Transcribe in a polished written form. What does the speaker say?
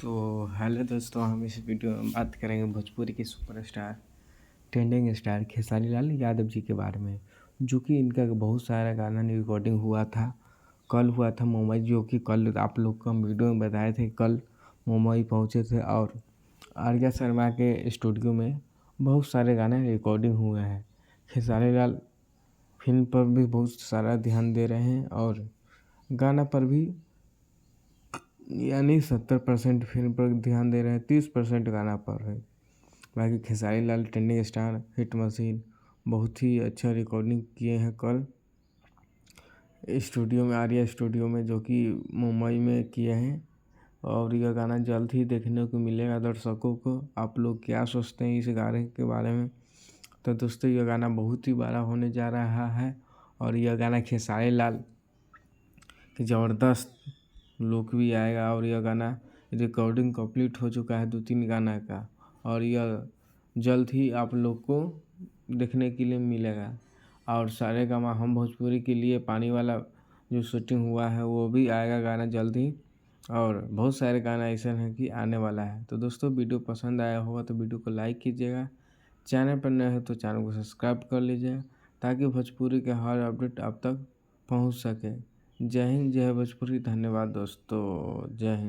तो हेलो दोस्तों, हम इस वीडियो में बात करेंगे भोजपुरी के superstar trending star Khesari Lal Yadav ji के बारे में। जो कि इनका बहुत सारा गाना रिकॉर्डिंग हुआ था। कल हुआ था मुंबई, जो कि कल आप लोग को हम वीडियो में बताए थे। कल मुंबई पहुंचे थे और आर्या शर्मा के स्टूडियो में बहुत सारे गाने रिकॉर्डिंग हुए हैं। खेसारी लाल फिल्म पर भी बहुत सारा ध्यान दे रहे हैं और गाना पर भी, यानी 70% फिल्म पर ध्यान दे रहे हैं, 30% गाना पर है। बाकी Khesari Lal trending star hit machine बहुत ही अच्छा रिकॉर्डिंग किए हैं कल स्टूडियो में, आर्या स्टूडियो में, जो कि मुंबई में किए हैं। और यह गाना जल्द ही देखने को मिलेगा दर्शकों को। आप लोग क्या सोचते हैं इस गाने के बारे में? तो दोस्तों, यह गाना बहुत ही बड़ा होने जा रहा है और यह गाना खेसारी लाल की ज़बरदस्त लुक भी आएगा। और यह गाना रिकॉर्डिंग कंप्लीट हो चुका है 2-3 गाना का, और यह जल्द ही आप लोग को देखने के लिए मिलेगा। और सारेगामा हम भोजपुरी के लिए पानी वाला जो शूटिंग हुआ है वो भी आएगा गाना जल्द ही। और बहुत सारे गाना ऐसे हैं कि आने वाला है। तो दोस्तों, वीडियो पसंद आया होगा तो वीडियो को लाइक कीजिएगा। चैनल पर नए हो तो चैनल को सब्सक्राइब कर लीजिएगा, ताकि भोजपुरी के हर अपडेट आप तक पहुंच सके। जय हिंद, जय भोजपुरी। धन्यवाद दोस्तों, जय हिंद।